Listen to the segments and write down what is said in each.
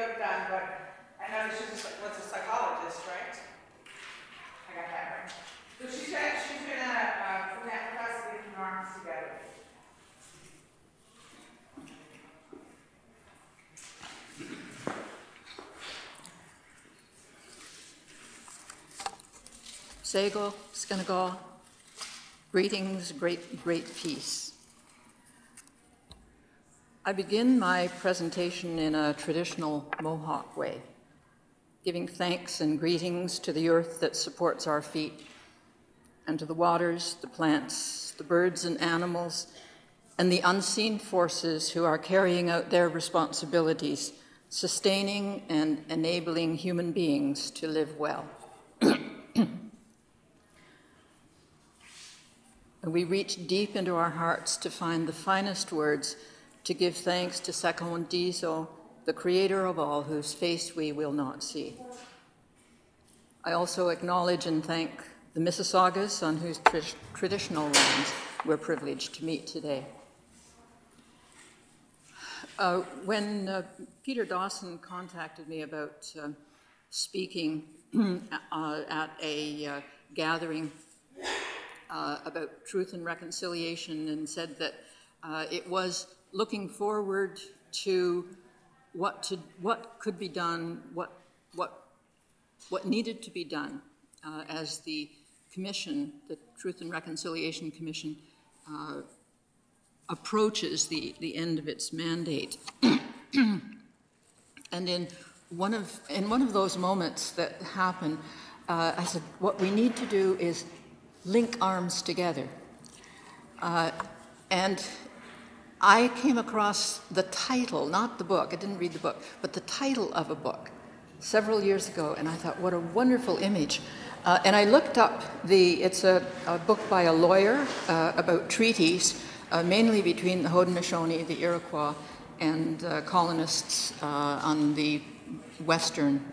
have done, but I know she was a psychologist, right? I got that right. So she's going to connect us with arms together. Sego, Skenagal, greetings, great peace. I begin my presentation in a traditional Mohawk way, giving thanks and greetings to the earth that supports our feet, and to the waters, the plants, the birds and animals, and the unseen forces who are carrying out their responsibilities, sustaining and enabling human beings to live well. And we reach deep into our hearts to find the finest words to give thanks to Sekondiso, the creator of all, whose face we will not see. I also acknowledge and thank the Mississaugas on whose traditional lands we're privileged to meet today. When Peter Dawson contacted me about speaking at a gathering about truth and reconciliation, and said that it was looking forward to what could be done, what needed to be done as the commission, the Truth and Reconciliation Commission, approaches the end of its mandate. And in one of those moments that happened, I said, what we need to do is link arms together. And I came across the title, not the book, I didn't read the book, but the title of a book several years ago, and I thought, what a wonderful image. And I looked up it's a book by a lawyer about treaties, mainly between the Haudenosaunee, the Iroquois, and colonists on the western,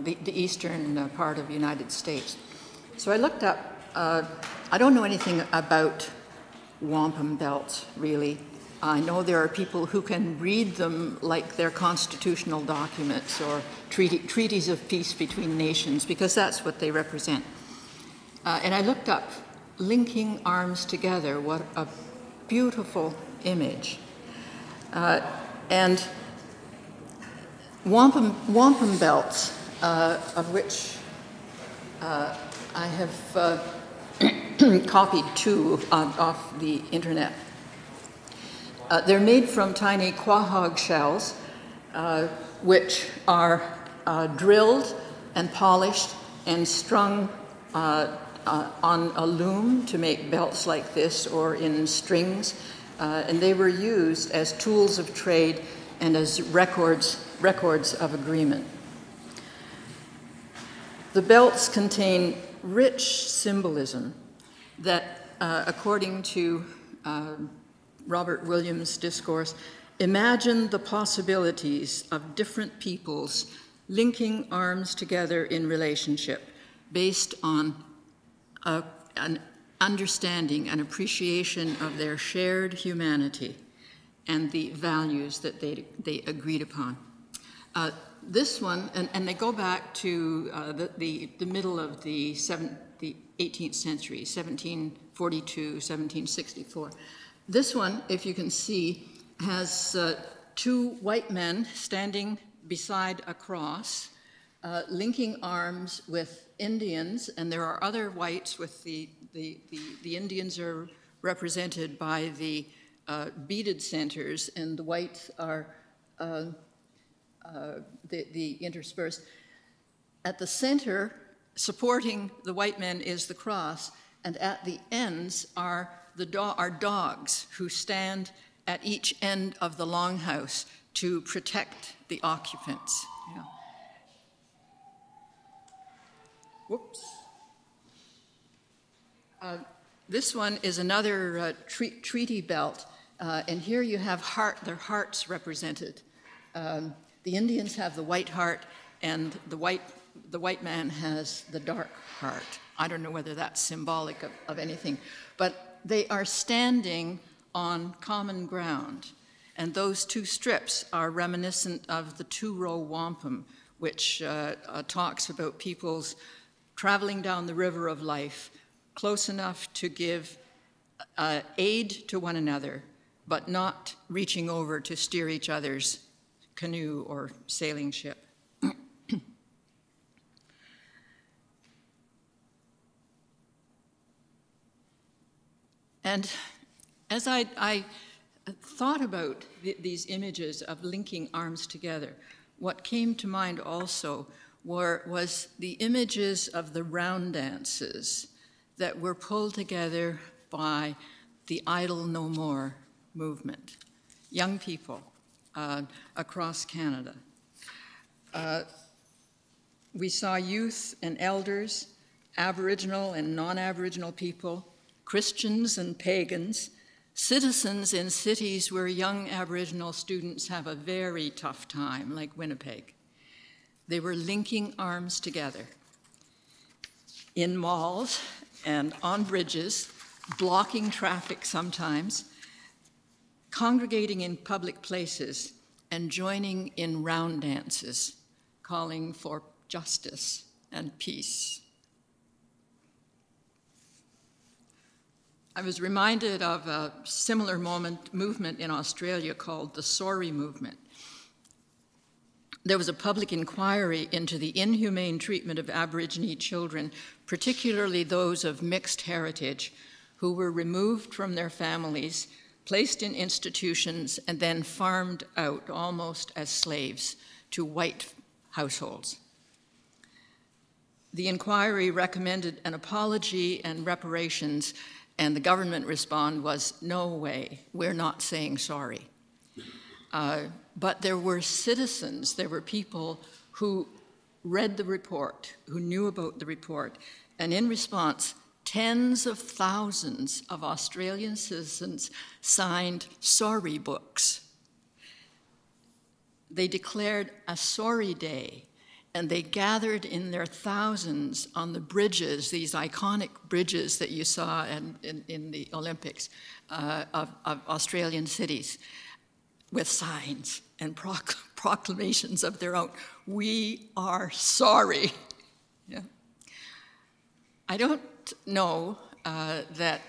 the eastern part of the United States. So I looked up, I don't know anything about wampum belts, really. I know there are people who can read them like they're constitutional documents or treaties of peace between nations, because that's what they represent. And I looked up linking arms together. What a beautiful image. And wampum belts, of which I have copied two off the internet. They're made from tiny quahog shells, which are drilled and polished and strung on a loom to make belts like this, or in strings. And they were used as tools of trade and as records of agreement. The belts contain rich symbolism that, according to Robert Williams' discourse, imagine the possibilities of different peoples linking arms together in relationship based on an understanding and appreciation of their shared humanity and the values that they agreed upon. This one, and they go back to the middle of the 18th century, 1742, 1764. This one, if you can see, has two white men standing beside a cross, linking arms with Indians, and there are other whites with the Indians are represented by the beaded centers, and the whites are the interspersed. At the center, supporting the white men, is the cross, and at the ends are dogs who stand at each end of the longhouse to protect the occupants. Yeah. Whoops. This one is another treaty belt, and here you have their hearts represented. The Indians have the white heart, and the white man has the dark heart. I don't know whether that's symbolic of anything, but they are standing on common ground. And those two strips are reminiscent of the two-row wampum, which talks about people's traveling down the river of life, close enough to give aid to one another, but not reaching over to steer each other's canoe or sailing ship. And as I thought about these images of linking arms together, what came to mind also was the images of the round dances that were pulled together by the Idle No More movement, young people across Canada. We saw youth and elders, Aboriginal and non-Aboriginal people, Christians and pagans, citizens in cities where young Aboriginal students have a very tough time, like Winnipeg. They were linking arms together in malls and on bridges, blocking traffic sometimes, congregating in public places, and joining in round dances, calling for justice and peace. I was reminded of a similar movement in Australia called the Sorry movement. There was a public inquiry into the inhumane treatment of Aborigine children, particularly those of mixed heritage, who were removed from their families, placed in institutions, and then farmed out almost as slaves to white households. The inquiry recommended an apology and reparations, and the government response was, no way, we're not saying sorry. But there were citizens, there were people who read the report, who knew about the report, and in response, tens of thousands of Australian citizens signed sorry books. They declared a sorry day, and they gathered in their thousands on the bridges, these iconic bridges that you saw in the Olympics of Australian cities, with signs and proclamations of their own. We are sorry. Yeah. I don't know that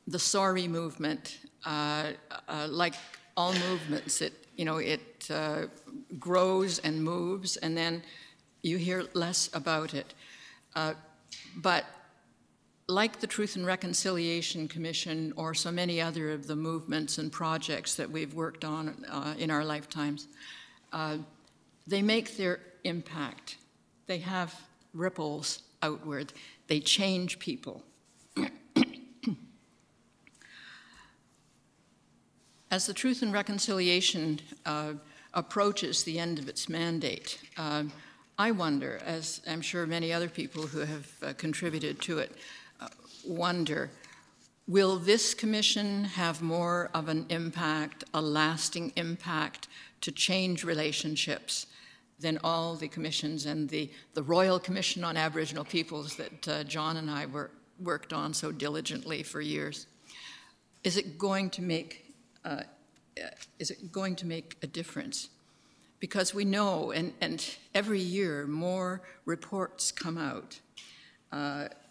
the sorry movement, like all movements, it grows and moves, and then you hear less about it. But like the Truth and Reconciliation Commission or so many other of the movements and projects that we've worked on in our lifetimes, they make their impact. They have ripples outward. They change people. As the Truth and Reconciliation approaches the end of its mandate, I wonder, as I'm sure many other people who have contributed to it wonder, will this commission have more of an impact, a lasting impact, to change relationships than all the commissions and the Royal Commission on Aboriginal Peoples that John and I worked on so diligently for years? Is it going to make a difference? Because we know, and every year more reports come out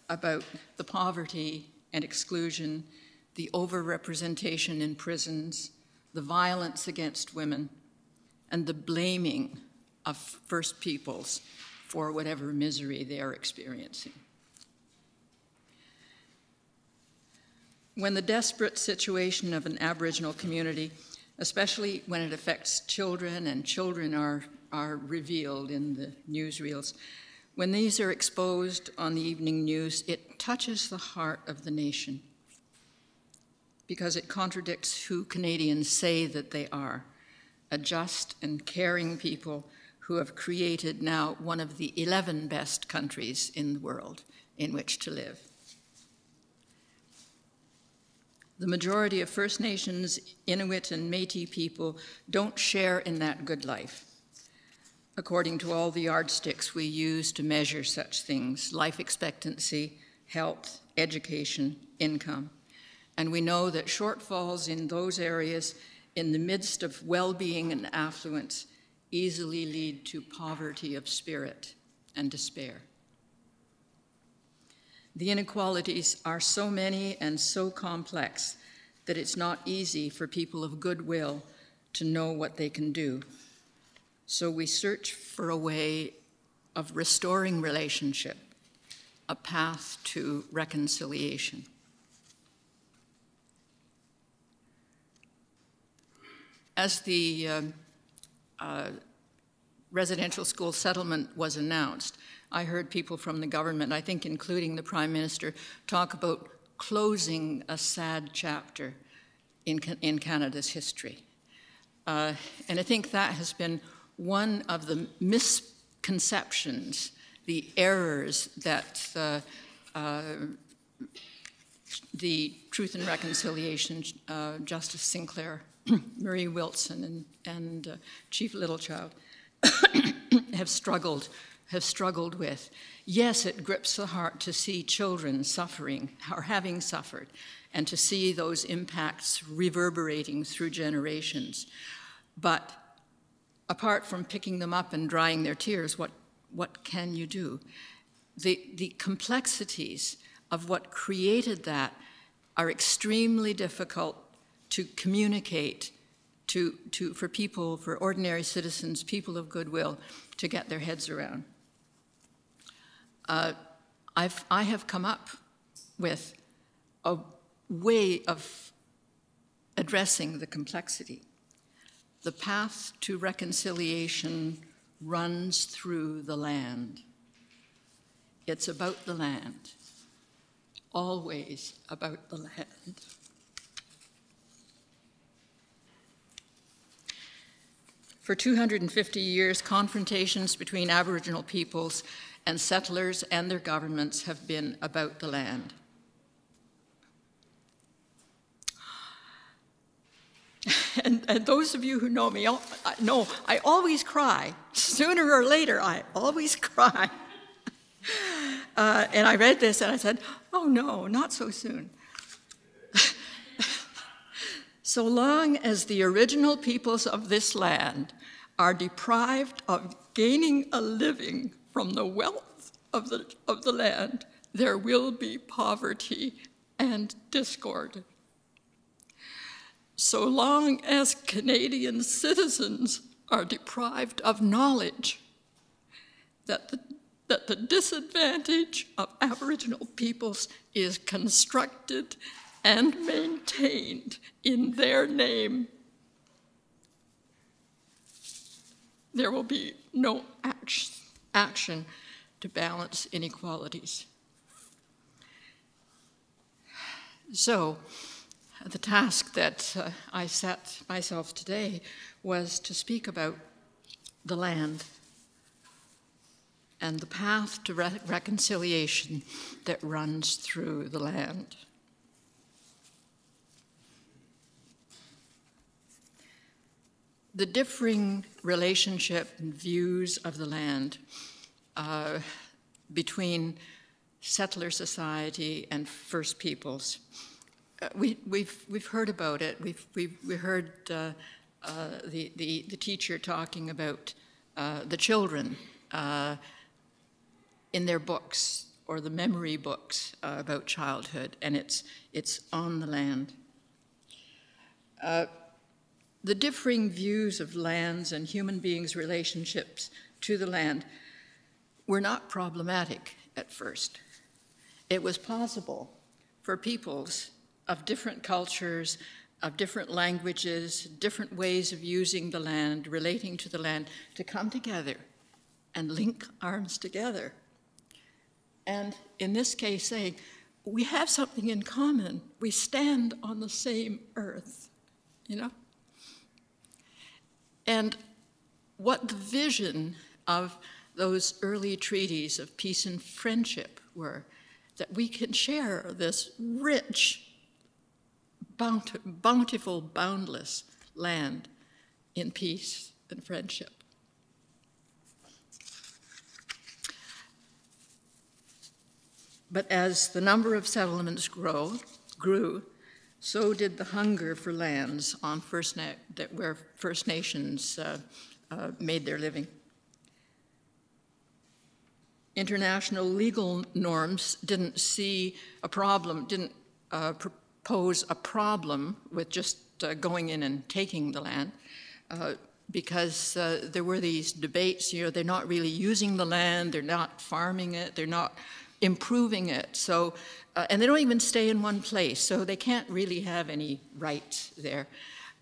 about the poverty and exclusion, the overrepresentation in prisons, the violence against women, and the blaming of First Peoples for whatever misery they are experiencing. When the desperate situation of an Aboriginal community, especially when it affects children, and children are revealed in the newsreels, when these are exposed on the evening news, it touches the heart of the nation because it contradicts who Canadians say that they are, a just and caring people who have created now one of the 11 best countries in the world in which to live. The majority of First Nations, Inuit, and Métis people don't share in that good life, according to all the yardsticks we use to measure such things: life expectancy, health, education, income. And we know that shortfalls in those areas in the midst of well-being and affluence easily lead to poverty of spirit and despair. The inequalities are so many and so complex that it's not easy for people of goodwill to know what they can do. So we search for a way of restoring relationship, a path to reconciliation. As the residential school settlement was announced, I heard people from the government, I think including the Prime Minister, talk about closing a sad chapter in Canada's history. And I think that has been one of the misconceptions, the errors that the Truth and Reconciliation, Justice Sinclair, Marie Wilson, and Chief Littlechild have struggled with. Yes, it grips the heart to see children suffering or having suffered, and to see those impacts reverberating through generations. But apart from picking them up and drying their tears, what can you do? The complexities of what created that are extremely difficult to communicate for people, for ordinary citizens, people of goodwill, to get their heads around. I have come up with a way of addressing the complexity. The path to reconciliation runs through the land. It's about the land, always about the land. For 250 years, confrontations between Aboriginal peoples and settlers and their governments have been about the land. And those of you who know me know I always cry. Sooner or later, I always cry. And I read this and I said, oh no, not so soon. So long as the original peoples of this land are deprived of gaining a living from the wealth of the land, there will be poverty and discord. So long as Canadian citizens are deprived of knowledge that the disadvantage of Aboriginal peoples is constructed and maintained in their name, there will be no action to balance inequalities. So, the task that I set myself today was to speak about the land and the path to reconciliation that runs through the land. The differing relationship and views of the land between settler society and First Peoples. We've heard about it. We heard the teacher talking about the children in their books, or the memory books about childhood, and it's on the land. The differing views of lands and human beings' relationships to the land were not problematic at first. It was possible for peoples of different cultures, of different languages, different ways of using the land, relating to the land, to come together and link arms together. And in this case, saying, we have something in common. We stand on the same earth, you know? And what the vision of those early treaties of peace and friendship were, that we can share this rich, bountiful, boundless land in peace and friendship. But as the number of settlements grew, so did the hunger for lands on where First Nations made their living. International legal norms didn't see a problem, didn't propose a problem with just going in and taking the land, because there were these debates, you know, they're not really using the land, they're not farming it, they're not improving it, so, and they don't even stay in one place, so they can't really have any rights there.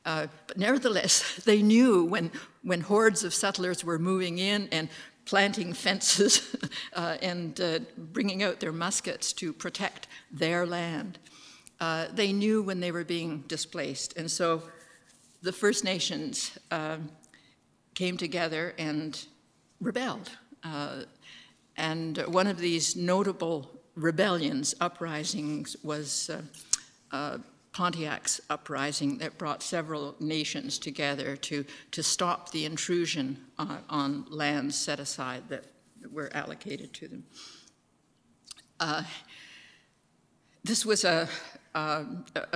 But nevertheless, they knew when hordes of settlers were moving in and planting fences and bringing out their muskets to protect their land. They knew when they were being displaced. And so the First Nations came together and rebelled. And one of these notable rebellions, uprisings, was Pontiac's uprising that brought several nations together to stop the intrusion on lands set aside that were allocated to them. This was a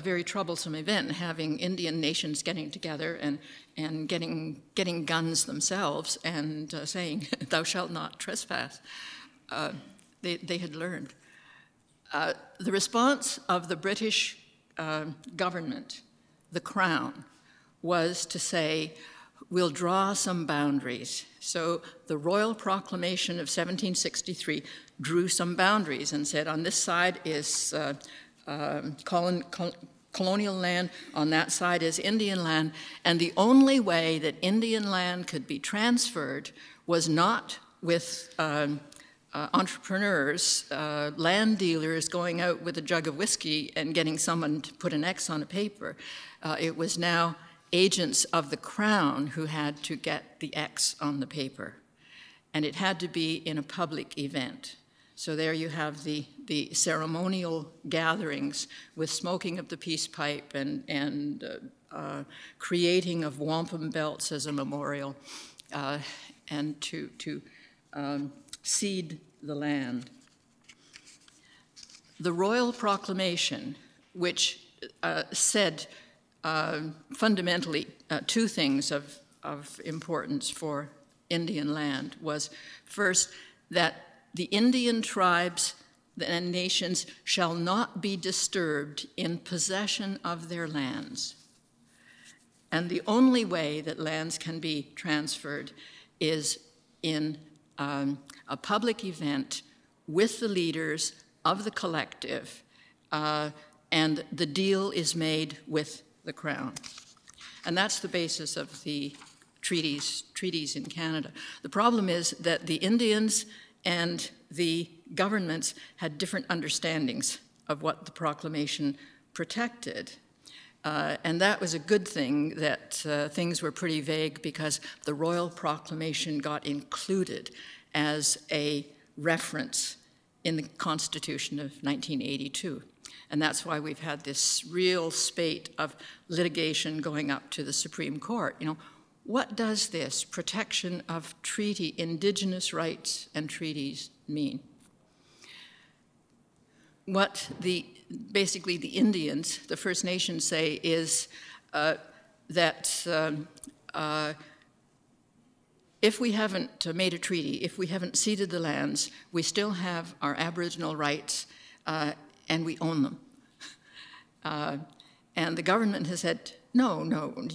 very troublesome event, having Indian nations getting together and getting guns themselves and saying, "Thou shalt not trespass." They had learned. The response of the British government, the Crown, was to say, we'll draw some boundaries. So the Royal Proclamation of 1763 drew some boundaries and said, on this side is colonial land, on that side is Indian land, and the only way that Indian land could be transferred was not with entrepreneurs, land dealers going out with a jug of whiskey and getting someone to put an X on a paper. It was now agents of the Crown who had to get the X on the paper. And it had to be in a public event. So there you have the ceremonial gatherings with smoking of the peace pipe and creating of wampum belts as a memorial, and to cede the land. The Royal Proclamation, which said fundamentally two things of importance for Indian land, was first that the Indian tribes and nations shall not be disturbed in possession of their lands. And the only way that lands can be transferred is in a public event with the leaders of the collective, and the deal is made with the Crown. And that's the basis of the treaties in Canada. The problem is that the Indians and the governments had different understandings of what the proclamation protected. And that was a good thing that things were pretty vague, because the Royal Proclamation got included as a reference in the Constitution of 1982. And that's why we've had this real spate of litigation going up to the Supreme Court. You know, what does this protection of treaty, indigenous rights and treaties mean? What basically the Indians, the First Nations, say is that if we haven't made a treaty, if we haven't ceded the lands, we still have our Aboriginal rights and we own them. And the government has said, no,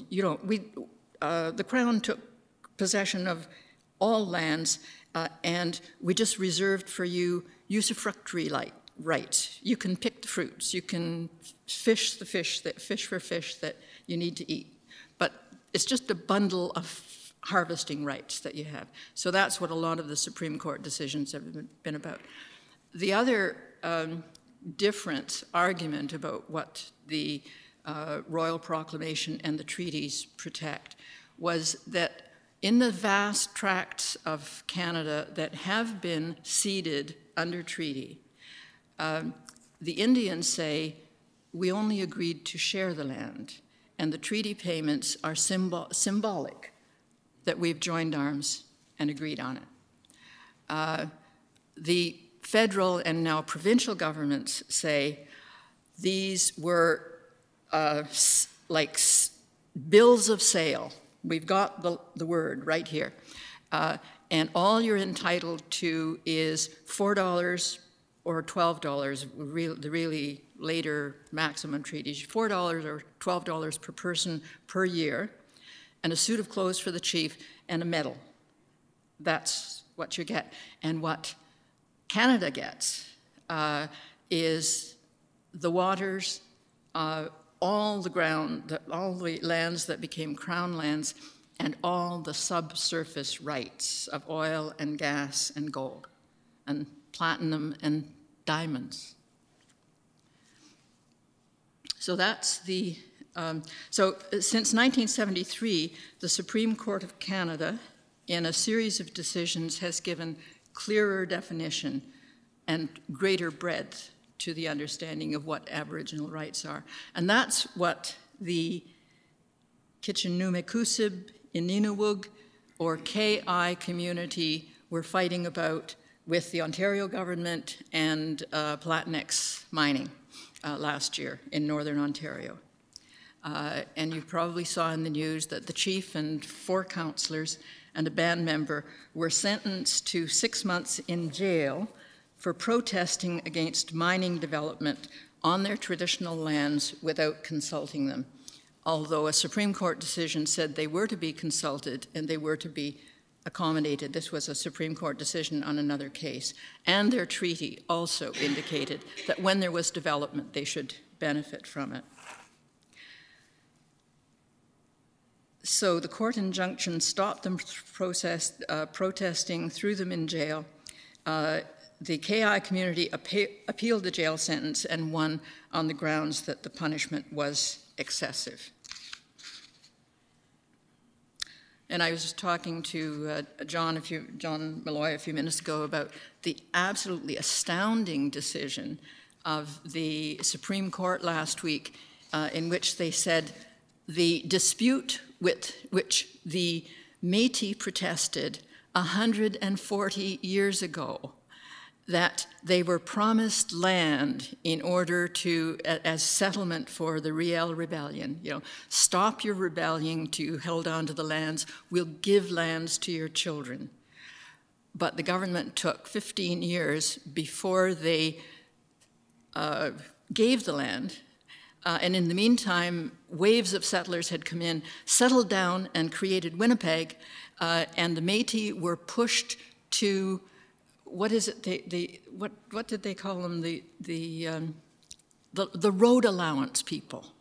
you don't. The Crown took possession of all lands and we just reserved for you usufructuary rights. You can pick the fruits, you can fish for fish that you need to eat. But it's just a bundle of harvesting rights that you have. So that's what a lot of the Supreme Court decisions have been about. The other different argument about what the Royal Proclamation and the treaties protect was that in the vast tracts of Canada that have been ceded under treaty, the Indians say, we only agreed to share the land, and the treaty payments are symbolic that we've joined arms and agreed on it. The federal and now provincial governments say these were bills of sale. We've got the word right here. And all you're entitled to is $4 or $12, the really later maximum treaties, $4 or $12 per person per year, and a suit of clothes for the chief, and a medal. That's what you get. And what Canada gets is the waters, all the ground, all the lands that became crown lands, and all the subsurface rights of oil and gas and gold and platinum and diamonds. So that's the, so since 1973, the Supreme Court of Canada, in a series of decisions, has given clearer definition and greater breadth to the understanding of what Aboriginal rights are. And that's what the Kitchinumekuusib, Ininewug, or KI community were fighting about with the Ontario government and Platinex Mining last year in Northern Ontario. And you probably saw in the news that the chief and 4 councillors and a band member were sentenced to 6 months in jail for protesting against mining development on their traditional lands without consulting them, although a Supreme Court decision said they were to be consulted and they were to be accommodated. This was a Supreme Court decision on another case. And their treaty also indicated that when there was development, they should benefit from it. So the court injunction stopped them protesting, threw them in jail. The KI community appealed the jail sentence and won on the grounds that the punishment was excessive. And I was talking to John Malloy a few minutes ago about the absolutely astounding decision of the Supreme Court last week in which they said the dispute with which the Métis protested 140 years ago, that they were promised land in order to, as settlement for the Riel Rebellion. You know, stop your rebelling to hold on to the lands, we'll give lands to your children. But the government took 15 years before they gave the land. And in the meantime, waves of settlers had come in, settled down and created Winnipeg, and the Métis were pushed to, what is it? What did they call them? The road allowance people,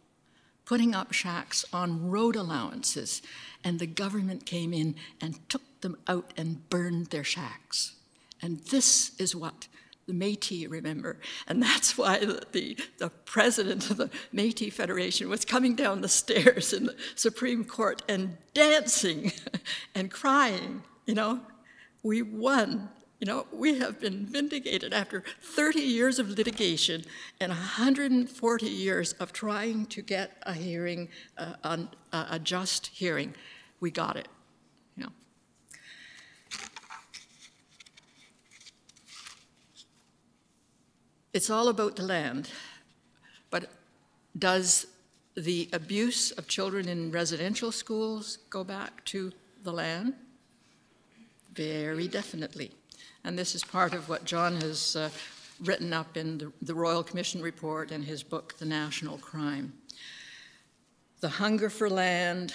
putting up shacks on road allowances, and the government came in and took them out and burned their shacks. And this is what the Métis remember, and that's why the president of the Métis Federation was coming down the stairs in the Supreme Court and dancing and crying. You know, we won. You know, we have been vindicated after 30 years of litigation and 140 years of trying to get a hearing, a just hearing. We got it, you know. It's all about the land, but does the abuse of children in residential schools go back to the land? Very definitely. And this is part of what John has written up in the Royal Commission report and his book, The National Crime. The hunger for land,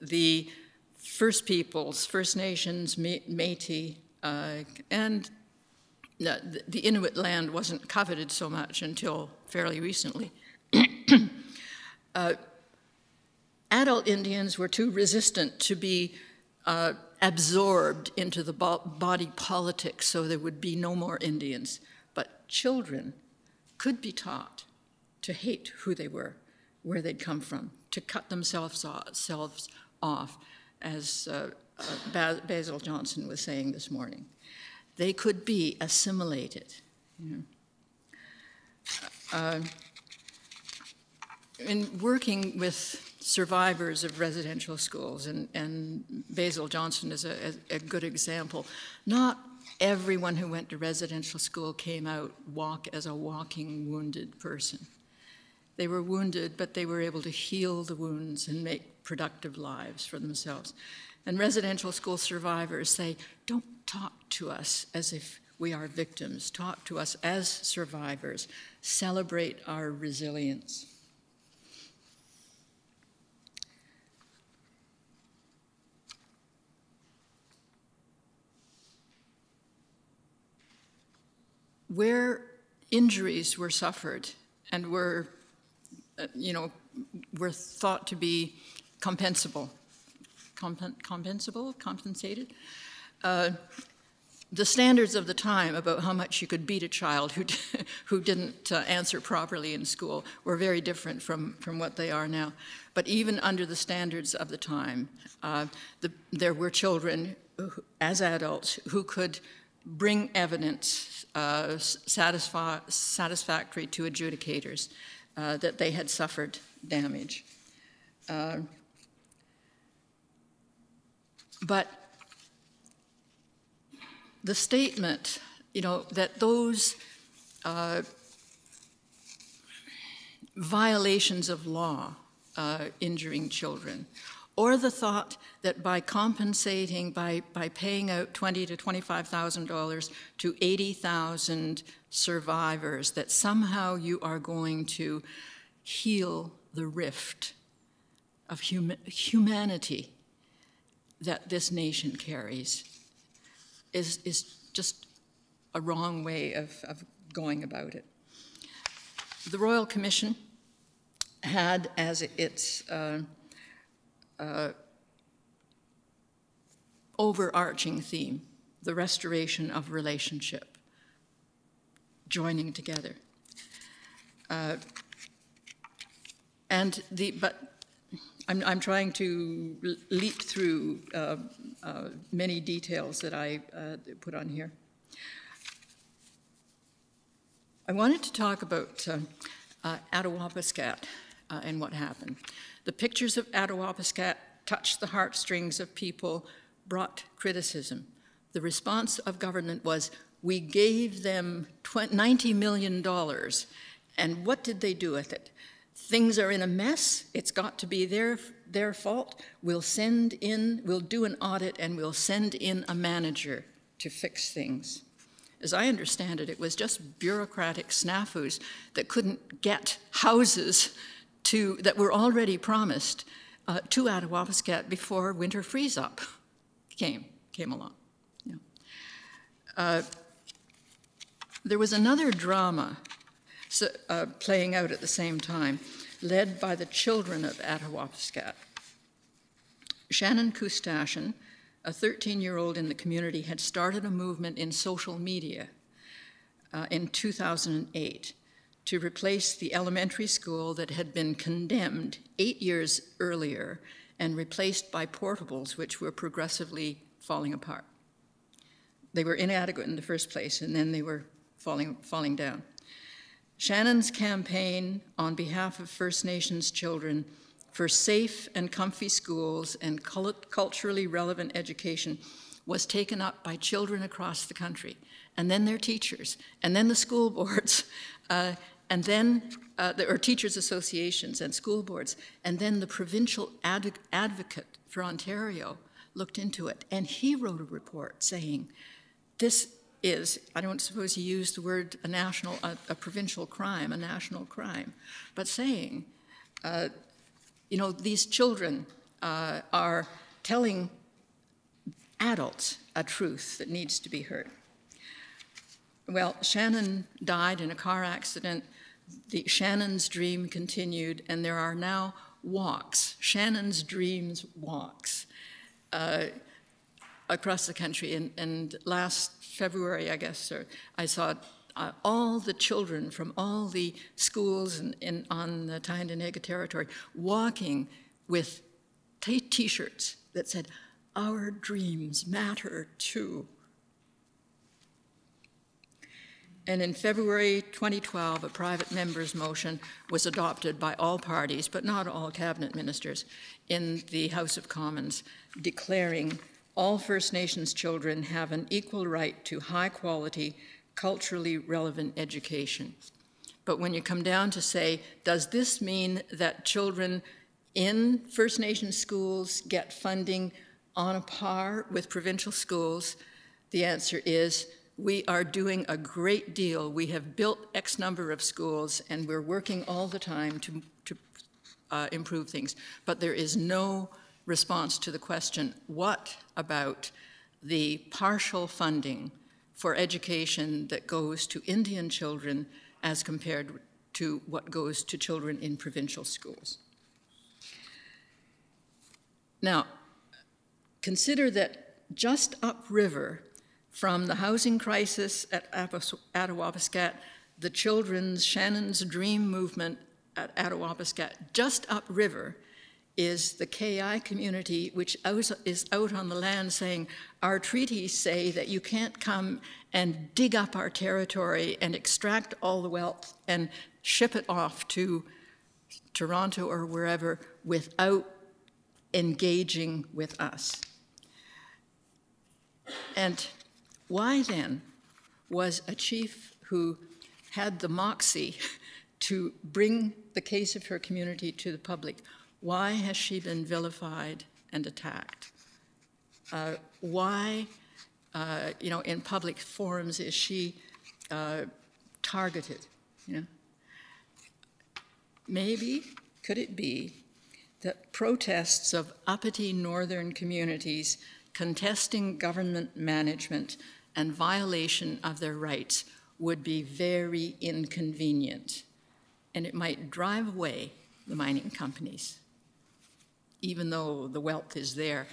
the First Peoples, First Nations, Métis, and the Inuit land wasn't coveted so much until fairly recently. Adult Indians were too resistant to be absorbed into the body politic, so there would be no more Indians. But children could be taught to hate who they were, where they'd come from, to cut themselves off, as Basil Johnson was saying this morning. They could be assimilated. You know. In working with survivors of residential schools, and Basil Johnson is a good example. Not everyone who went to residential school came out as a walking wounded person. They were wounded, but they were able to heal the wounds and make productive lives for themselves. And residential school survivors say, don't talk to us as if we are victims. Talk to us as survivors. Celebrate our resilience. Where injuries were suffered and were thought to be compensated. The standards of the time about how much you could beat a child who didn't answer properly in school were very different from what they are now. But even under the standards of the time, there were children as adults who could bring evidence satisfactory to adjudicators that they had suffered damage. But the statement, that those violations of law injuring children, or the thought that by compensating, by paying out $20,000 to $25,000 to 80,000 survivors, that somehow you are going to heal the rift of humanity that this nation carries is just a wrong way of going about it. The Royal Commission had as its overarching theme the restoration of relationship, joining together. But I'm trying to leap through many details that I put on here. I wanted to talk about Attawapiskat and what happened. The pictures of Attawapiskat touched the heartstrings of people, brought criticism. The response of government was, we gave them $90 million, and what did they do with it? Things are in a mess, it's got to be their fault. We'll do an audit and we'll send in a manager to fix things. As I understand it, it was just bureaucratic snafus that couldn't get houses that were already promised to Attawapiskat before winter freeze-up came along. Yeah. There was another drama playing out at the same time, led by the children of Attawapiskat. Shannon Kustashian, a 13-year-old in the community, had started a movement in social media in 2008 to replace the elementary school that had been condemned 8 years earlier and replaced by portables, which were progressively falling apart. They were inadequate in the first place, and then they were falling down. Shannon's campaign on behalf of First Nations children for safe and comfy schools and culturally relevant education was taken up by children across the country, and then their teachers, and then the school boards, and then or teachers' associations and school boards, and then the provincial advocate for Ontario looked into it, and he wrote a report saying, this is, I don't suppose he used the word a provincial crime, a national crime, but saying, these children are telling adults a truth that needs to be heard. Well, Shannon died in a car accident. Shannon's dream continued, and there are now walks, Shannon's Dreams walks, across the country. And last February, I guess, I saw all the children from all the schools on the Tyendinaga territory walking with T-shirts that said, "Our dreams matter too." And in February 2012, a private member's motion was adopted by all parties, but not all cabinet ministers, in the House of Commons, declaring all First Nations children have an equal right to high-quality, culturally relevant education. But when you come down to say, does this mean that children in First Nations schools get funding on a par with provincial schools? The answer is, we are doing a great deal. We have built X number of schools, and we're working all the time to improve things. But there is no response to the question, what about the partial funding for education that goes to Indian children as compared to what goes to children in provincial schools? Now, consider that just upriver from the housing crisis at Attawapiskat, the children's Shannon's Dream movement at Attawapiskat, just upriver is the KI community, which is out on the land saying, our treaties say that you can't come and dig up our territory and extract all the wealth and ship it off to Toronto or wherever without engaging with us. And why then was a chief who had the moxie to bring the case of her community to the public, why has she been vilified and attacked? Why, in public forums is she targeted? Maybe, could it be that protests of uppity northern communities contesting government management and violation of their rights would be very inconvenient, and it might drive away the mining companies, even though the wealth is there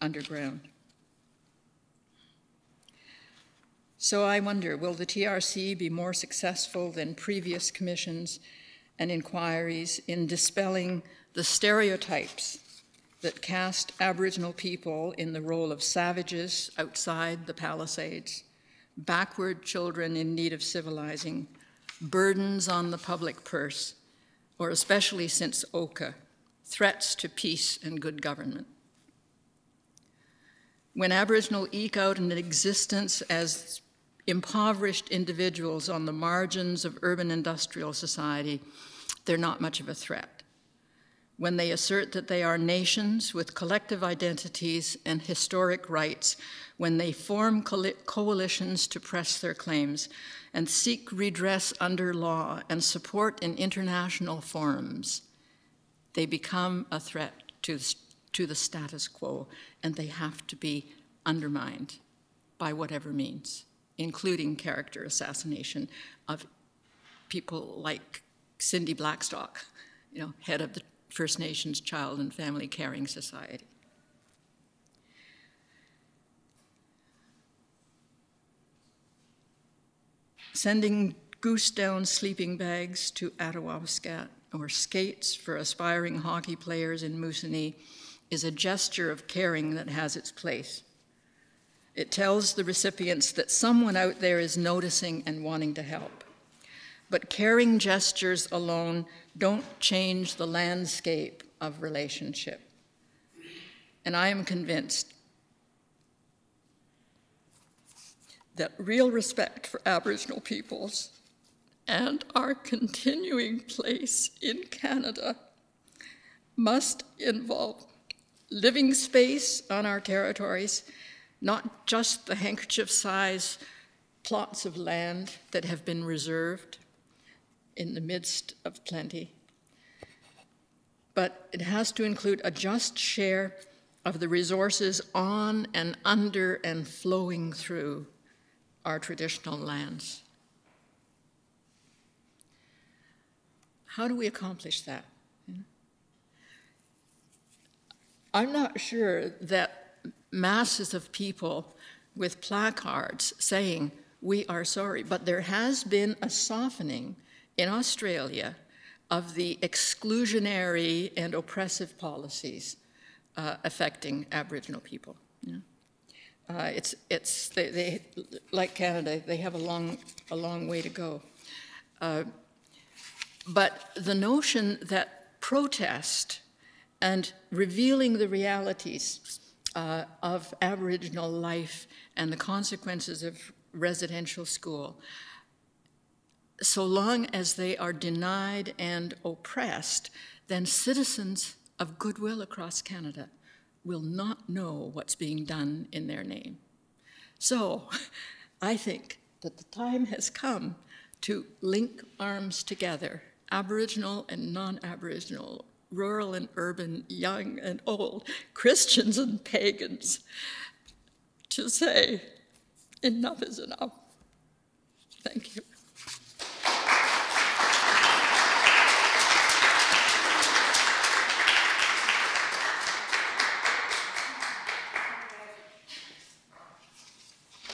underground. So I wonder, will the TRC be more successful than previous commissions and inquiries in dispelling the stereotypes that cast Aboriginal people in the role of savages outside the Palisades, backward children in need of civilizing, burdens on the public purse, or especially since Oka, threats to peace and good government? When Aboriginal eke out an existence as impoverished individuals on the margins of urban industrial society, they're not much of a threat. When they assert that they are nations with collective identities and historic rights, when they form coalitions to press their claims and seek redress under law and support in international forums, they become a threat to the status quo, and they have to be undermined by whatever means, including character assassination of people like Cindy Blackstock, head of the First Nations Child and Family Caring Society. Sending goose down sleeping bags to Attawapiskat or skates for aspiring hockey players in Moosonee is a gesture of caring that has its place. It tells the recipients that someone out there is noticing and wanting to help. But caring gestures alone don't change the landscape of relationship. And I am convinced that real respect for Aboriginal peoples and our continuing place in Canada must involve living space on our territories, not just the handkerchief-size plots of land that have been reserved in the midst of plenty, but it has to include a just share of the resources on and under and flowing through our traditional lands. How do we accomplish that? I'm not sure that masses of people with placards saying, "We are sorry," but there has been a softening in Australia of the exclusionary and oppressive policies affecting Aboriginal people. They, like Canada, they have a long way to go. But the notion that protest and revealing the realities of Aboriginal life and the consequences of residential school so long as they are denied and oppressed, then citizens of goodwill across Canada will not know what's being done in their name. So I think that the time has come to link arms together, Aboriginal and non-Aboriginal, rural and urban, young and old, Christians and pagans, to say enough is enough. Thank you.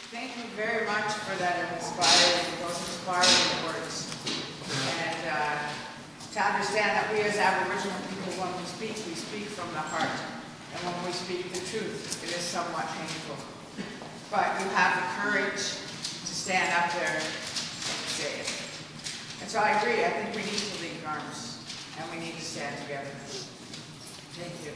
Thank you very much for those inspiring words. And to understand that we as Aboriginal people, when we speak from the heart. And when we speak the truth, it is somewhat painful. But you have the courage to stand up there and say it. And so I agree, I think we need to link arms, and we need to stand together. Thank you.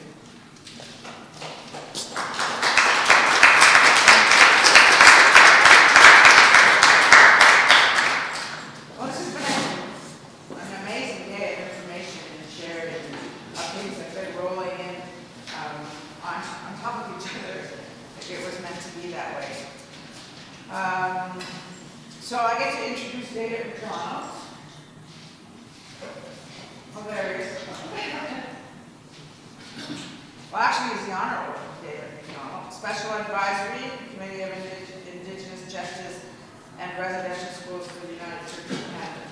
Well, this has been an amazing day of information and sharing of things that have been rolling in on top of each other. Like it was meant to be that way. So I get to introduce David McDonald. Oh, there he is. Well, actually, he's the Honorable David McDonald, Special Advisory Committee of Indigenous Justice and Residential Schools for the United Church of Canada.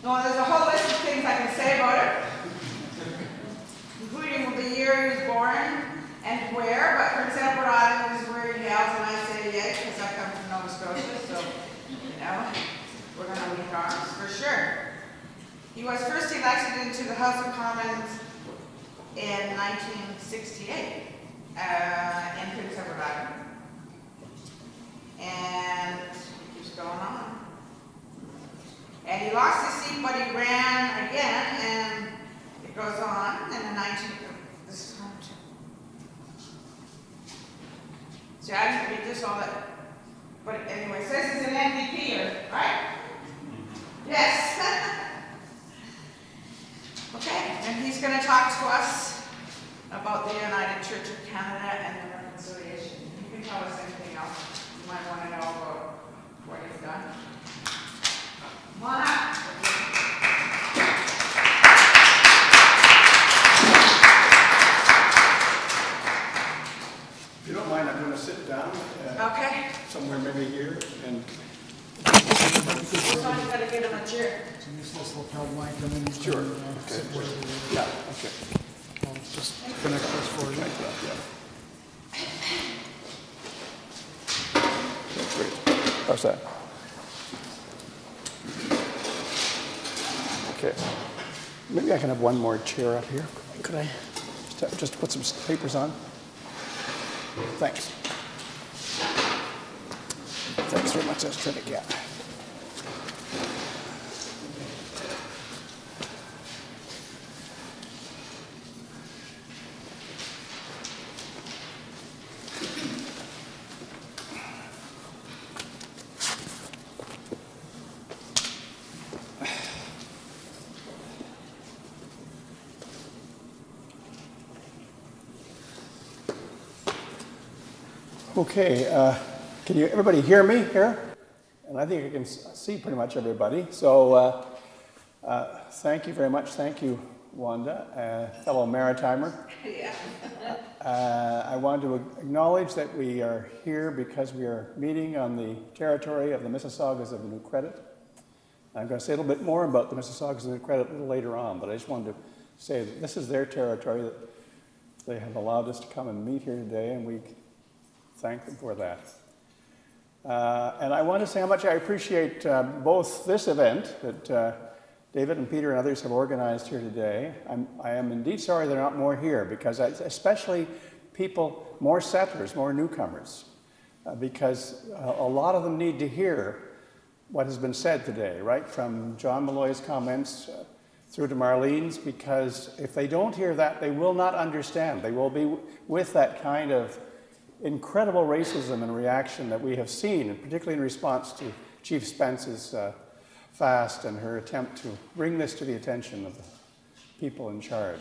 No, there's a whole list of things I can say about it, including the year he was born and where, but Prince Edward Island is where he hails, and I say yay, because I come from Nova Scotia, so, you know, we're going to link arms for sure. He was first elected into the House of Commons in 1968 in Prince Edward Island. And it keeps going on. And he lost his seat, but he ran again, and it goes on. And this is hard too. See, I didn't read this all that, but anyway, it says he's an MVP, right? Yes. Okay, and he's going to talk to us about the United Church of Canada and the reconciliation. You can tell us anything else you might want to know about what he's done. Come on up. If you don't mind, I'm going to sit down. Okay. Somewhere maybe here. And Somebody's got to get him a chair. Use this lapel mic and then you sure. can Okay. sit where you Yeah. Okay. I'll just connect this for you. Like that, yeah. That's great. How's that? Okay. Maybe I can have one more chair up here. Could I just put some papers on? Thanks. Thanks very much. I was trying to get. Okay, can everybody hear me here? And I think I can see pretty much everybody. So thank you very much. Thank you, Wanda, fellow Maritimer. Yeah. I want to acknowledge that we are here because we are meeting on the territory of the Mississaugas of the New Credit. I'm going to say a little bit more about the Mississaugas of the New Credit a little later on, but I just wanted to say that this is their territory, that they have allowed us to come and meet here today, and we thank them for that. And I want to say how much I appreciate both this event that David and Peter and others have organized here today. I am indeed sorry there are not more here, because especially people, more settlers, more newcomers, because a lot of them need to hear what has been said today, right from John Malloy's comments through to Marlene's, because if they don't hear that, they will not understand. They will be with that kind of incredible racism and reaction that we have seen, and particularly in response to Chief Spence's fast and her attempt to bring this to the attention of the people in charge.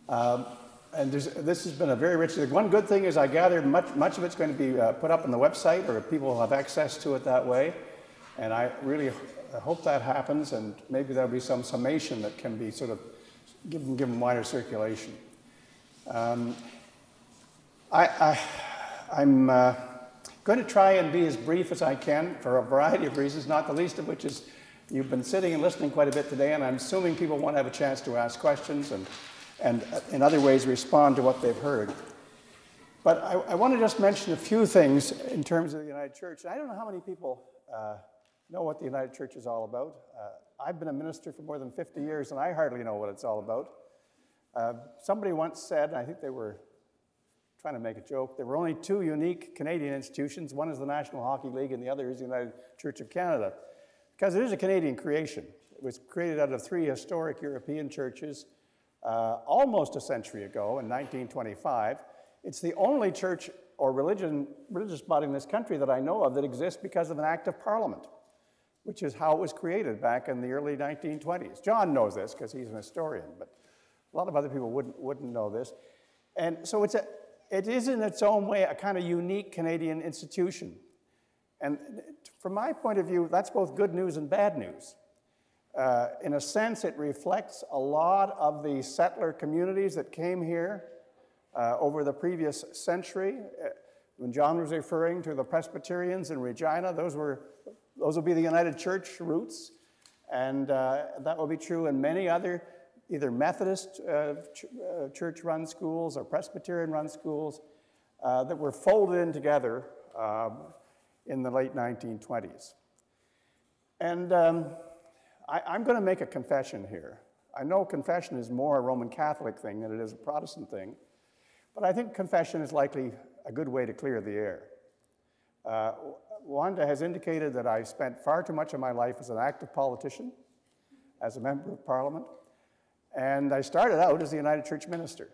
And this has been a very rich. One good thing is I gather much of it's going to be put up on the website, or people will have access to it that way. And I really hope that happens, and maybe there'll be some summation that can be sort of given wider circulation. I'm going to try and be as brief as I can for a variety of reasons, not the least of which is you've been sitting and listening quite a bit today, and I'm assuming people want to have a chance to ask questions and in other ways respond to what they've heard. But I want to just mention a few things in terms of the United Church. I don't know how many people know what the United Church is all about. I've been a minister for more than 50 years, and I hardly know what it's all about. Somebody once said, and I think they were trying to make a joke, there were only two unique Canadian institutions. One is the National Hockey League, and the other is the United Church of Canada. Because it is a Canadian creation. It was created out of three historic European churches almost a century ago in 1925. It's the only church or religious body in this country that I know of that exists because of an act of Parliament, which is how it was created back in the early 1920s. John knows this because he's an historian, but a lot of other people wouldn't know this. And so it is in its own way a kind of unique Canadian institution. And from my point of view, that's both good news and bad news. In a sense, it reflects a lot of the settler communities that came here over the previous century. When John was referring to the Presbyterians in Regina, those will be the United Church roots, and that will be true in many other either Methodist church-run schools or Presbyterian-run schools that were folded in together in the late 1920s. And I'm going to make a confession here. I know confession is more a Roman Catholic thing than it is a Protestant thing, but I think confession is likely a good way to clear the air. Wanda has indicated that I spent far too much of my life as an active politician, as a member of Parliament, and I started out as a United Church minister.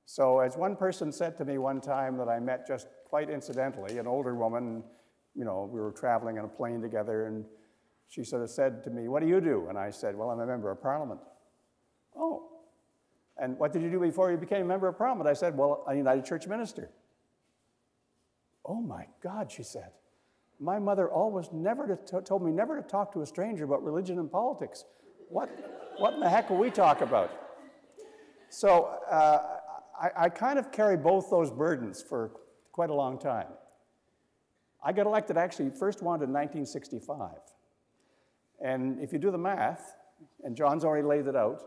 So as one person said to me one time that I met just quite incidentally, an older woman, you know, we were traveling on a plane together, and she sort of said to me, "What do you do?" And I said, "Well, I'm a member of Parliament." "Oh, and what did you do before you became a member of Parliament?" I said, "Well, a United Church minister." "Oh my God," she said. "My mother always told me never to talk to a stranger about religion and politics. What in the heck will we talk about?" So I kind of carry both those burdens for quite a long time. I got elected actually first one in 1965. And if you do the math, and John's already laid it out,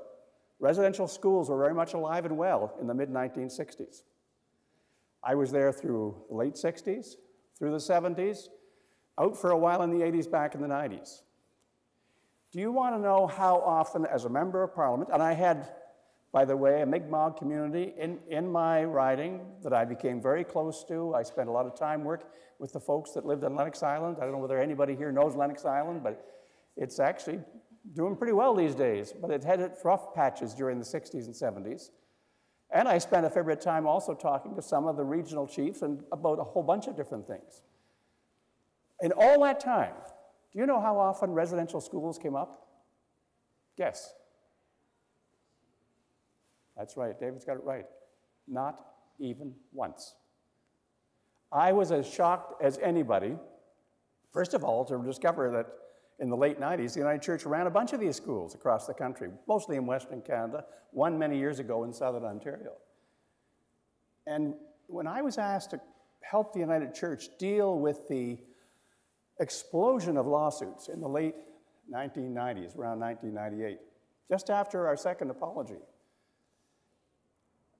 residential schools were very much alive and well in the mid-1960s. I was there through the late 60s, through the 70s, out for a while in the 80s, back in the 90s. Do you want to know how often, as a member of Parliament, and I had, by the way, a Mi'kmaq community in my riding that I became very close to. I spent a lot of time working with the folks that lived on Lennox Island. I don't know whether anybody here knows Lennox Island, but it's actually doing pretty well these days. But it had its rough patches during the 60s and 70s. And I spent a fair bit of time also talking to some of the regional chiefs and about a whole bunch of different things. In all that time, do you know how often residential schools came up? Guess. That's right, David's got it right. Not even once. I was as shocked as anybody, first of all, to discover that in the late 90s, the United Church ran a bunch of these schools across the country, mostly in Western Canada, one many years ago in Southern Ontario. And when I was asked to help the United Church deal with the explosion of lawsuits in the late 1990s, around 1998, just after our second apology,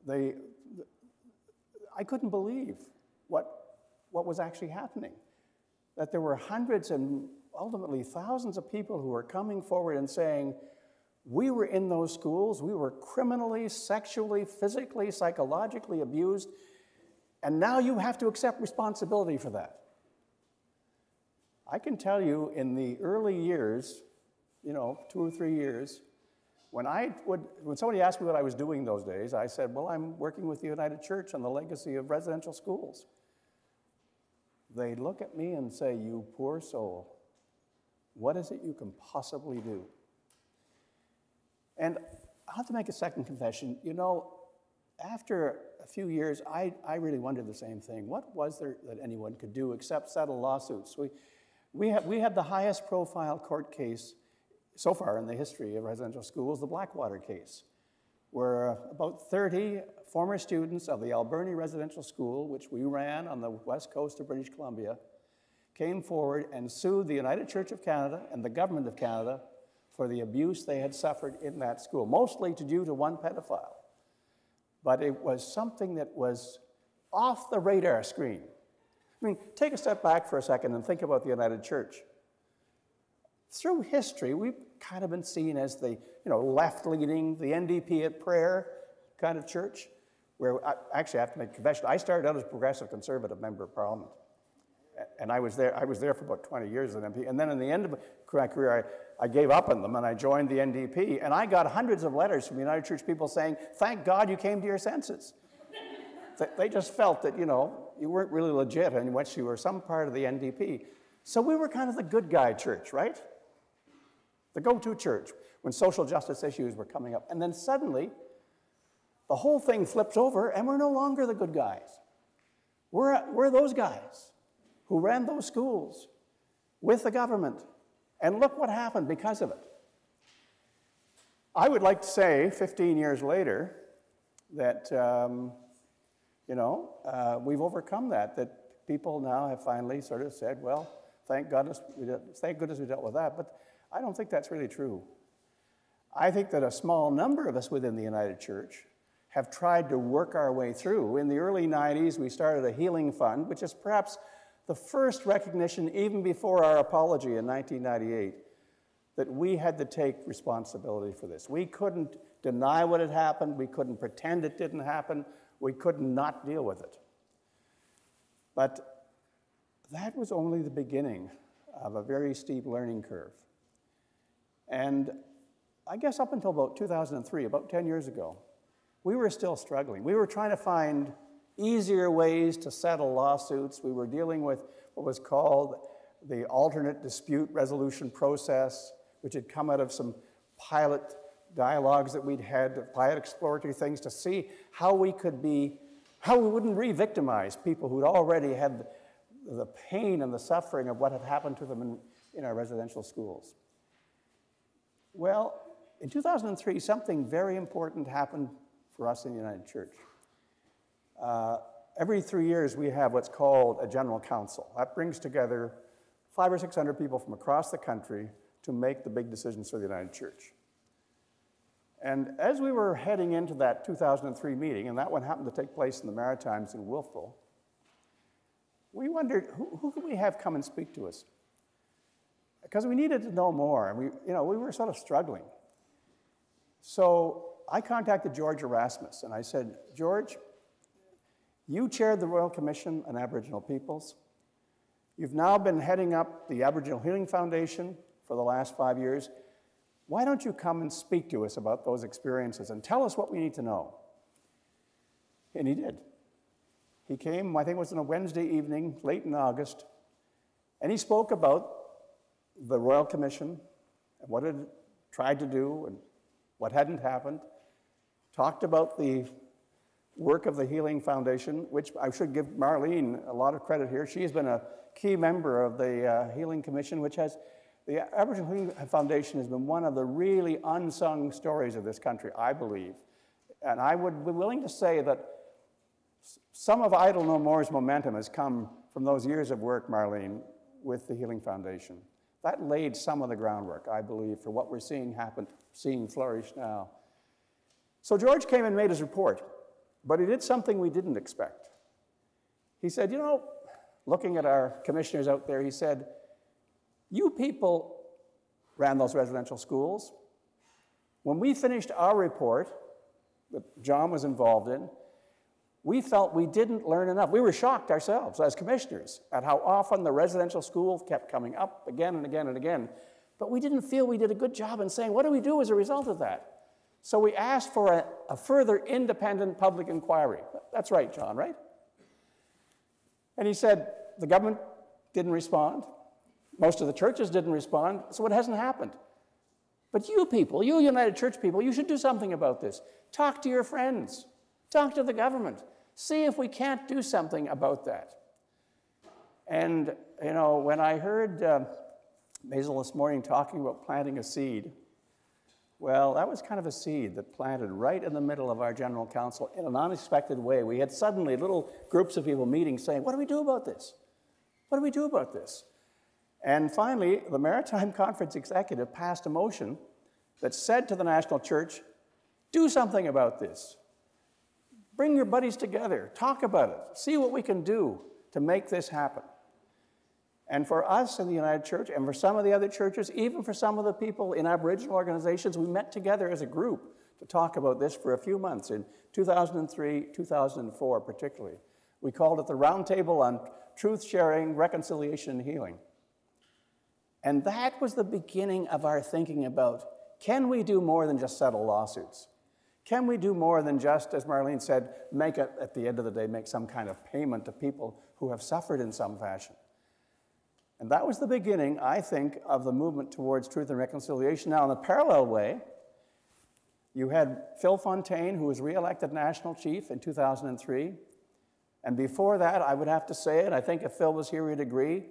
I couldn't believe what was actually happening. That there were hundreds and ultimately thousands of people who were coming forward and saying, "We were in those schools, we were criminally, sexually, physically, psychologically abused, and now you have to accept responsibility for that." I can tell you in the early years, 2 or 3 years, when somebody asked me what I was doing those days, I said, "Well, I'm working with the United Church on the legacy of residential schools." they look at me and say, "You poor soul, what is it you can possibly do?" And I'll have to make a second confession. You know, after a few years, I really wondered the same thing. What was there that anyone could do except settle lawsuits? We had the highest profile court case so far in the history of residential schools, the Blackwater case, where about 30 former students of the Alberni Residential School, which we ran on the west coast of British Columbia, came forward and sued the United Church of Canada and the Government of Canada for the abuse they had suffered in that school, mostly due to one pedophile. But it was something that was off the radar screen. I mean, take a step back for a second and think about the United Church. Through history, we've kind of been seen as the left-leaning, the NDP at prayer kind of church, where actually I have to make a confession. I started out as a progressive conservative member of Parliament, and I was there for about 20 years as an MP. And then in the end of my career, I gave up on them and I joined the NDP. And I got hundreds of letters from United Church people saying, "Thank God you came to your senses." They just felt that, you weren't really legit unless you were some part of the NDP. So we were kind of the good guy church, right? The go-to church when social justice issues were coming up. And then suddenly, the whole thing flips over and we're no longer the good guys. We're those guys who ran those schools with the government. And look what happened because of it. I would like to say, 15 years later, that we've overcome that people now have finally sort of said, well, thank goodness we dealt with that. But I don't think that's really true. I think that a small number of us within the United Church have tried to work our way through. In the early 90s, we started a healing fund, which is perhaps the first recognition, even before our apology in 1998, that we had to take responsibility for this. We couldn't deny what had happened. We couldn't pretend it didn't happen. We could not deal with it. But that was only the beginning of a very steep learning curve. And I guess up until about 2003, about 10 years ago, we were still struggling. We were trying to find easier ways to settle lawsuits. We were dealing with what was called the alternate dispute resolution process, which had come out of some pilot dialogues that we'd had, pilot exploratory things to see how we wouldn't re-victimize people who'd already had the pain and the suffering of what had happened to them in our residential schools. Well, in 2003, something very important happened for us in the United Church. Every 3 years, we have what's called a general council. That brings together 500 or 600 people from across the country to make the big decisions for the United Church. And as we were heading into that 2003 meeting, and that one happened to take place in the Maritimes in Wolfville, we wondered, who could we have come and speak to us? Because we needed to know more, and we were sort of struggling. So I contacted George Erasmus, and I said, "George, you chaired the Royal Commission on Aboriginal Peoples. You've now been heading up the Aboriginal Healing Foundation for the last 5 years. Why don't you come and speak to us about those experiences and tell us what we need to know?" And he did. He came, I think it was on a Wednesday evening, late in August, and he spoke about the Royal Commission and what it had tried to do and what hadn't happened, talked about the work of the Healing Foundation, which I should give Marlene a lot of credit here. She has been a key member of the Healing Commission, which has, the Aboriginal Healing Foundation has been one of the really unsung stories of this country, I believe. And I would be willing to say that some of Idle No More's momentum has come from those years of work, Marlene, with the Healing Foundation. That laid some of the groundwork, I believe, for what we're seeing flourish now. So George came and made his report, but he did something we didn't expect. He said, looking at our commissioners out there, he said, "You people ran those residential schools. When we finished our report that John was involved in, we felt we didn't learn enough. We were shocked ourselves as commissioners at how often the residential school kept coming up again and again and again. But we didn't feel we did a good job in saying, what do we do as a result of that? So we asked for a further independent public inquiry." That's right, John, right? And he said, the government didn't respond. Most of the churches didn't respond, so it hasn't happened. But you people, you United Church people, you should do something about this. Talk to your friends. Talk to the government. See if we can't do something about that. And, you know, when I heard Basil this morning talking about planting a seed, well, that was kind of a seed that planted right in the middle of our General Council in an unexpected way. We had suddenly little groups of people meeting saying, what do we do about this? What do we do about this? And finally, the Maritime Conference Executive passed a motion that said to the National Church, do something about this. Bring your buddies together, talk about it, see what we can do to make this happen. And for us in the United Church, and for some of the other churches, even for some of the people in Aboriginal organizations, we met together as a group to talk about this for a few months in 2003, 2004 particularly. We called it the Roundtable on Truth Sharing, Reconciliation, and Healing. And that was the beginning of our thinking about, can we do more than just settle lawsuits? Can we do more than just, as Marlene said, at the end of the day, make some kind of payment to people who have suffered in some fashion? And that was the beginning, I think, of the movement towards truth and reconciliation. Now, in a parallel way, you had Phil Fontaine, who was re-elected national chief in 2003. And before that, I would have to say it, I think if Phil was here, he'd agree,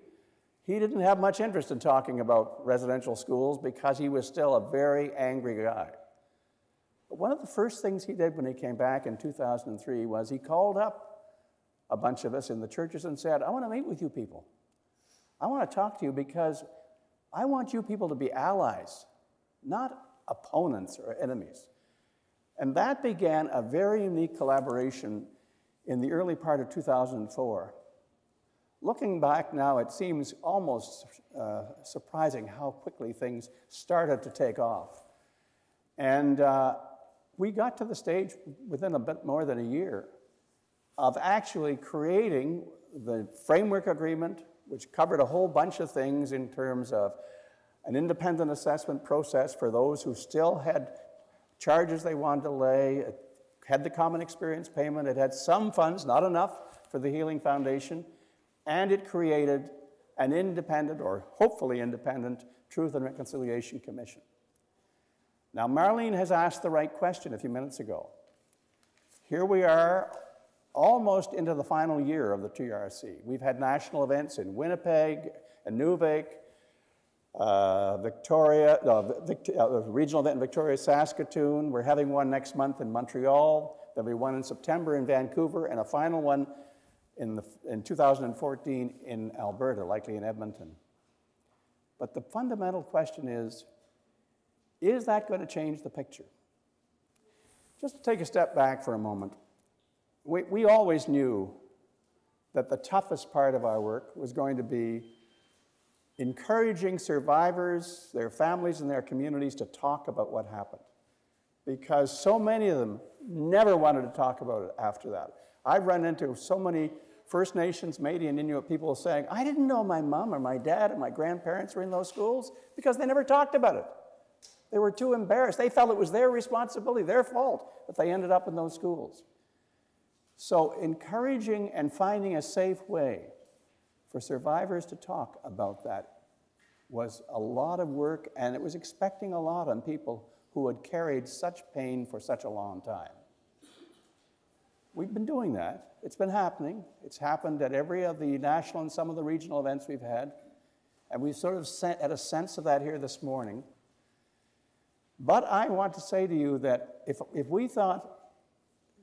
he didn't have much interest in talking about residential schools because he was still a very angry guy. But one of the first things he did when he came back in 2003 was he called up a bunch of us in the churches and said, I want to meet with you people. I want to talk to you because I want you people to be allies, not opponents or enemies. And that began a very unique collaboration in the early part of 2004. Looking back now, it seems almost surprising how quickly things started to take off. And we got to the stage within a bit more than a year of actually creating the framework agreement, which covered a whole bunch of things in terms of an independent assessment process for those who still had charges they wanted to lay. It had the common experience payment. It had some funds, not enough, for the Healing Foundation. And it created an independent, or hopefully independent, Truth and Reconciliation Commission. Now, Marlene has asked the right question a few minutes ago. Here we are, almost into the final year of the TRC. We've had national events in Winnipeg, Inuvik, regional event in Victoria, Saskatoon. We're having one next month in Montreal. There'll be one in September in Vancouver, and a final one in 2014 in Alberta, likely in Edmonton. But the fundamental question is that going to change the picture? Just to take a step back for a moment, we always knew that the toughest part of our work was going to be encouraging survivors, their families, and their communities to talk about what happened. Because so many of them never wanted to talk about it after that. I've run into so many First Nations, Métis, and Inuit people saying, I didn't know my mom or my dad or my grandparents were in those schools because they never talked about it. They were too embarrassed. They felt it was their responsibility, their fault, that they ended up in those schools. So encouraging and finding a safe way for survivors to talk about that was a lot of work, and it was expecting a lot on people who had carried such pain for such a long time. We've been doing that. It's been happening. It's happened at every of the national and some of the regional events we've had, and we've sort of had a sense of that here this morning. But I want to say to you that if we thought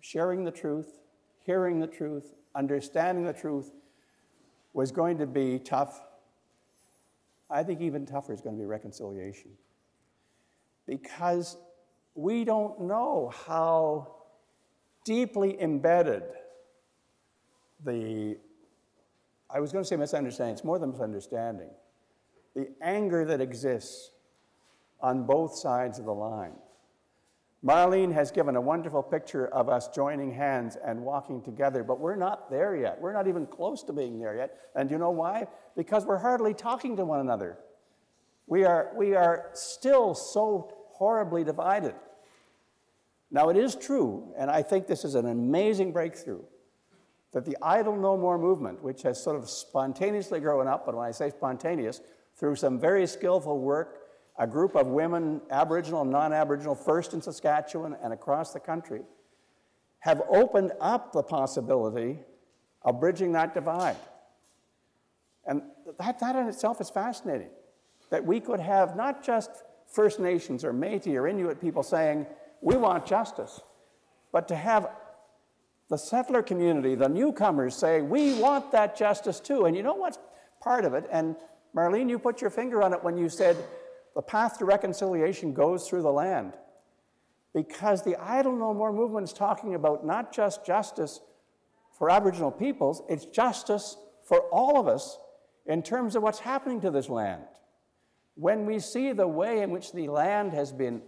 sharing the truth, hearing the truth, understanding the truth was going to be tough, I think even tougher is going to be reconciliation. Because we don't know how deeply embedded I was going to say misunderstanding, it's more than misunderstanding, the anger that exists on both sides of the line. Marlene has given a wonderful picture of us joining hands and walking together, but we're not there yet. We're not even close to being there yet. And you know why? Because we're hardly talking to one another. We are still so horribly divided. Now, it is true, and I think this is an amazing breakthrough, that the Idle No More movement, which has sort of spontaneously grown up, and when I say spontaneous, through some very skillful work, a group of women, Aboriginal and non-Aboriginal, first in Saskatchewan and across the country, have opened up the possibility of bridging that divide. And that in itself is fascinating, that we could have not just First Nations or Métis or Inuit people saying, we want justice, but to have the settler community, the newcomers, say, we want that justice too. And you know what's part of it? And Marlene, you put your finger on it when you said the path to reconciliation goes through the land. Because the Idle No More movement is talking about not just justice for Aboriginal peoples, it's justice for all of us in terms of what's happening to this land. When we see the way in which the land has been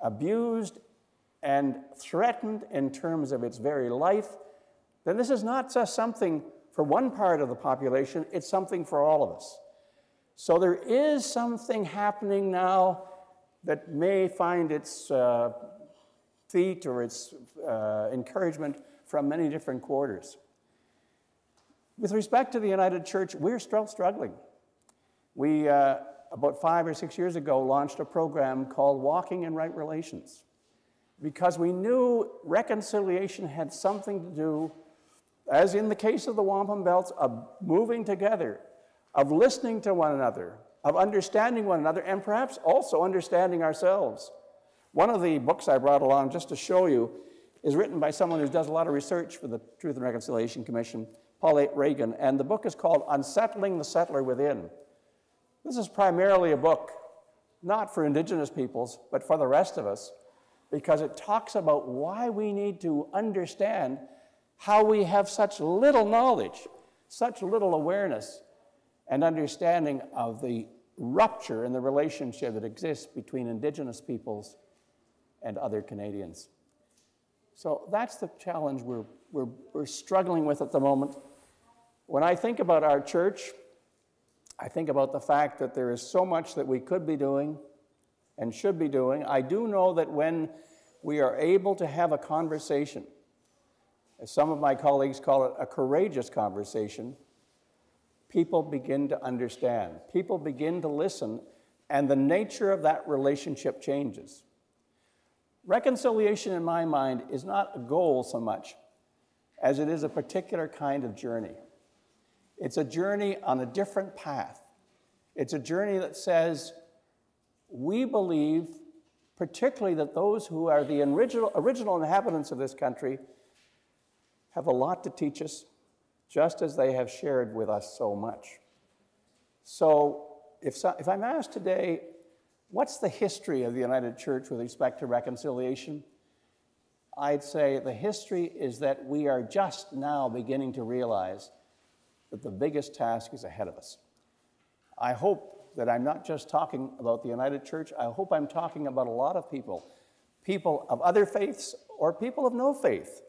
abused and threatened in terms of its very life, then this is not just something for one part of the population, it's something for all of us. So there is something happening now that may find its feet or its encouragement from many different quarters. With respect to the United Church, we're still struggling. We, about 5 or 6 years ago, launched a program called Walking in Right Relations, because we knew reconciliation had something to do, as in the case of the wampum belts, of moving together, of listening to one another, of understanding one another, and perhaps also understanding ourselves. One of the books I brought along, just to show you, is written by someone who does a lot of research for the Truth and Reconciliation Commission, Paulette Reagan, and the book is called Unsettling the Settler Within. This is primarily a book, not for Indigenous peoples, but for the rest of us, because it talks about why we need to understand how we have such little knowledge, such little awareness and understanding of the rupture in the relationship that exists between Indigenous peoples and other Canadians. So that's the challenge we're struggling with at the moment. When I think about our church, I think about the fact that there is so much that we could be doing and should be doing. I do know that when we are able to have a conversation, as some of my colleagues call it, a courageous conversation, people begin to understand. People begin to listen, and the nature of that relationship changes. Reconciliation, in my mind, is not a goal so much as it is a particular kind of journey. It's a journey on a different path. It's a journey that says, we believe, particularly that those who are the original inhabitants of this country have a lot to teach us, just as they have shared with us so much. So if I'm asked today, what's the history of the United Church with respect to reconciliation? I'd say the history is that we are just now beginning to realize that the biggest task is ahead of us. I hope that I'm not just talking about the United Church, I hope I'm talking about a lot of people, people of other faiths or people of no faith,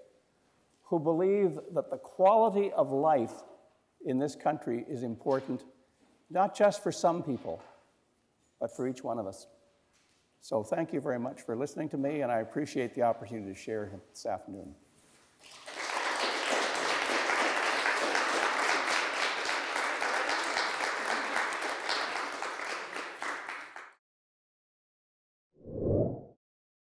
who believe that the quality of life in this country is important, not just for some people, but for each one of us. So thank you very much for listening to me, and I appreciate the opportunity to share this afternoon.